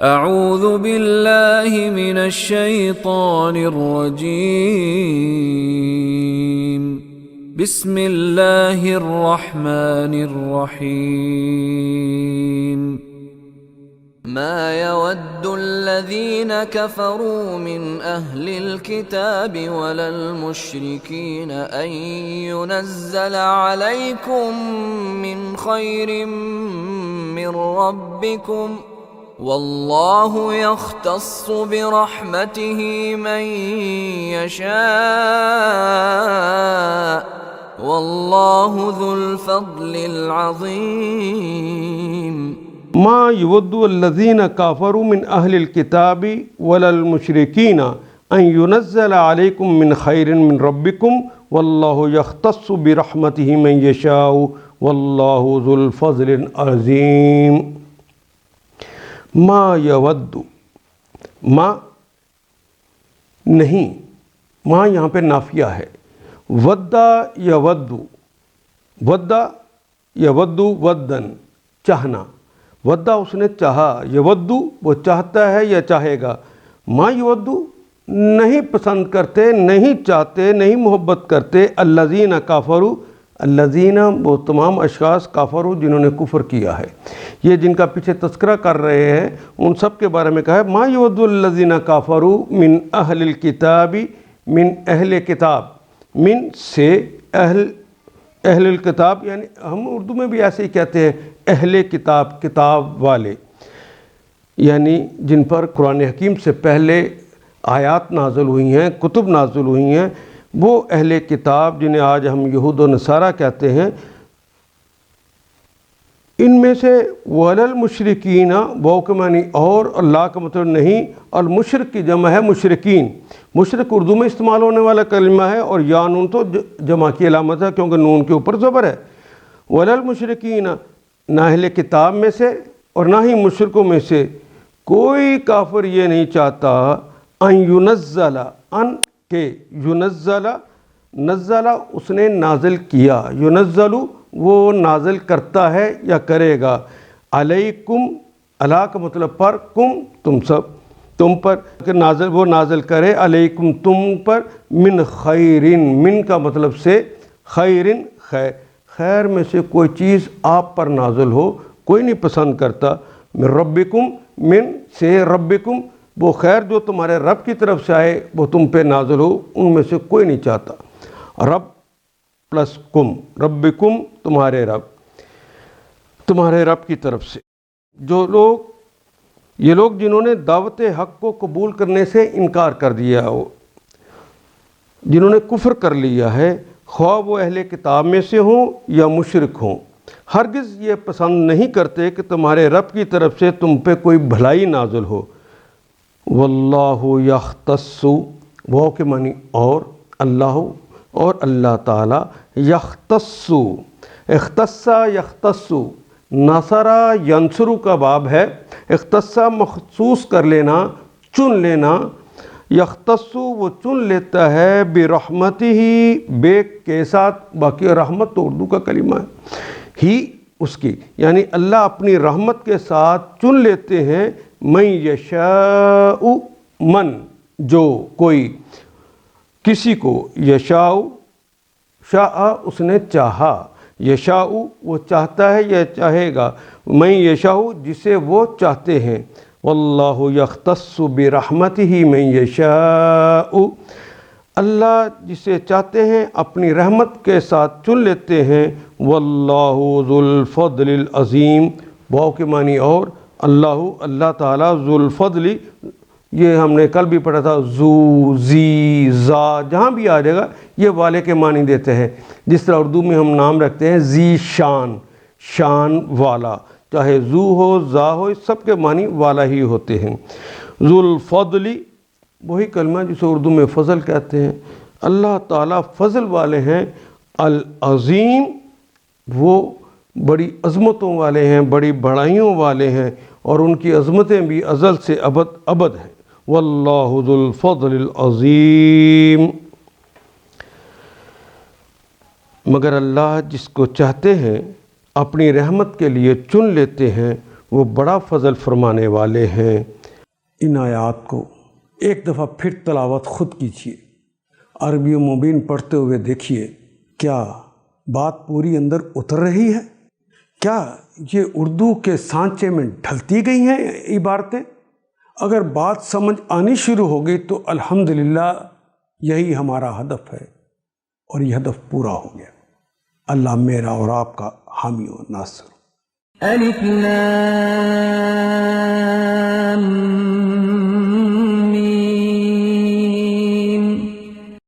اعوذ باللہ من الشیطان الرجیم بسم اللہ الرحمن الرحیم ما يود الذين كفروا من أهل الكتاب ولا المشركين أن ينزل عليكم من خير من ربكم والله يختص برحمته من يشاء والله ذو الفضل العظيم ما يود الذين كفروا من أهل الكتاب ولا المشركين أن ينزل عليكم من خير من ربكم والله يختص برحمته من يشاء والله ذو الفضل العظيم. ما يود، ما نہیں، ما یہاں پہ نافیہ ہے. ودا یود، ودا یود ودن، چاہنا. ودا اس نے چاہا، یودو وہ چاہتا ہے یا چاہے گا. ما یودو نہیں پسند کرتے، نہیں چاہتے، نہیں محبت کرتے. الذین کافروا، الذین وہ تمام اشخاص کافروا جنہوں نے کفر کیا ہے. یہ جن کا پیچھے تذکرہ کر رہے ہیں ان سب کے بارے میں کہا ہے ما یود الذین کافروا من اہل الکتاب، من اہل کتاب، من سے اہل الکتاب، یعنی ہم اردو میں بھی ایسے ہی کہتے ہیں اہل کتاب، کتاب والے، یعنی جن پر قرآن حکیم سے پہلے آیات نازل ہوئی ہیں، کتب نازل ہوئی ہیں، وہ اہل کتاب جنہیں آج ہم یہود و نصارہ کہتے ہیں. ان میں سے وَلَلْمُشْرِكِينَ، واو کے معنی اور اللہ کا مطلب نہیں، اور مشرک کی جمع ہے مشرکین. مشرک اردو میں استعمال ہونے والا کلمہ ہے اور یا نون تو جمع کی علامت ہے کیونکہ نون کے اوپر زبر ہے. وَلَلْمُشْرِكِينَ، نہ اہل کتاب میں سے اور نہ ہی مشرکوں میں سے کوئی کافر یہ نہیں چاہتا ان ينزل، ان کہ ينزل، نزل اس نے نازل کیا، ينزل وہ نازل کرتا ہے یا کرے گا. علیکم، علی کا مطلب پر، کم تم سب، تم پر کہ نازل وہ نازل کرے، علیکم تم پر، من خیرن، من کا مطلب سے خیرن خیر، خیر میں سے کوئی چیز آپ پر نازل ہو کوئی نہیں پسند کرتا. من ربکم، من سے ربکم، وہ خیر جو تمہارے رب کی طرف سے آئے وہ تم پہ نازل ہو ان میں سے کوئی نہیں چاہتا. رب پلس کم، ربکم تمہارے رب، تمہارے رب کی طرف سے. جو لوگ، یہ لوگ جنہوں نے دعوت حق کو قبول کرنے سے انکار کر دیا ہو، جنہوں نے کفر کر لیا ہے، خواہ وہ اہل کتاب میں سے ہوں یا مشرک ہوں، ہرگز یہ پسند نہیں کرتے کہ تمہارے رب کی طرف سے تم پہ کوئی بھلائی نازل ہو. واللہ یختص، واو کے معنی اور، اللہ اور اللہ تعالیٰ، یختص، اختص یختص، نصرہ ینصرو کا باب ہے. اختص مخصوص کر لینا، چن لینا. یختص وہ چن لیتا ہے برحمتہ، بے کے ساتھ، باقی رحمت تو اردو کا کلمہ ہے، ہی اس کی، یعنی اللہ اپنی رحمت کے ساتھ چن لیتے ہیں. من یشاء، من جو کوئی، کسی کو، یشاء شاء اس نے چاہا، یشاء وہ چاہتا ہے یا چاہے گا. من یشاء جسے وہ چاہتے ہیں. واللہ یختص برحمتہ من یشاء، اللہ جسے چاہتے ہیں اپنی رحمت کے ساتھ چن لیتے ہیں. واللہ ذو الفضل العظیم، واو کے معنی اور، اللہ اللہ تعالیٰ، ذو الفضل یہ ہم نے کل بھی پڑھا تھا، ذو، زی، زا جہاں بھی آ جائے گا یہ والے کے معنی دیتے ہیں. جس طرح اردو میں ہم نام رکھتے ہیں ذی شان، شان والا، چاہے ذو ہو زا ہو سب کے معنی والا ہی ہوتے ہیں. ذو الفضل وہی کلمہ جسے اردو میں فضل کہتے ہیں. اللہ تعالیٰ فضل والے ہیں. العظیم وہ بڑی عظمتوں والے ہیں، بڑی بڑائیوں والے ہیں اور ان کی عظمتیں بھی ازل سے ابد ابد ہیں. واللہ ذو الفضل العظیم. مگر اللہ جس کو چاہتے ہیں اپنی رحمت کے لیے چن لیتے ہیں. وہ بڑا فضل فرمانے والے ہیں۔ ان آیات کو ایک دفعہ پھر تلاوت خود کیجیے، عربی مبین پڑھتے ہوئے دیکھیے کیا بات پوری اندر اتر رہی ہے، کیا یہ اردو کے سانچے میں ڈھلتی گئی ہیں عبارتیں۔ اگر بات سمجھ آنی شروع ہو گئی تو الحمدللہ یہی ہمارا ہدف ہے، اور یہ ہدف پورا ہو گیا۔ اللہ میرا اور آپ کا حامی و ناصر۔ الف لام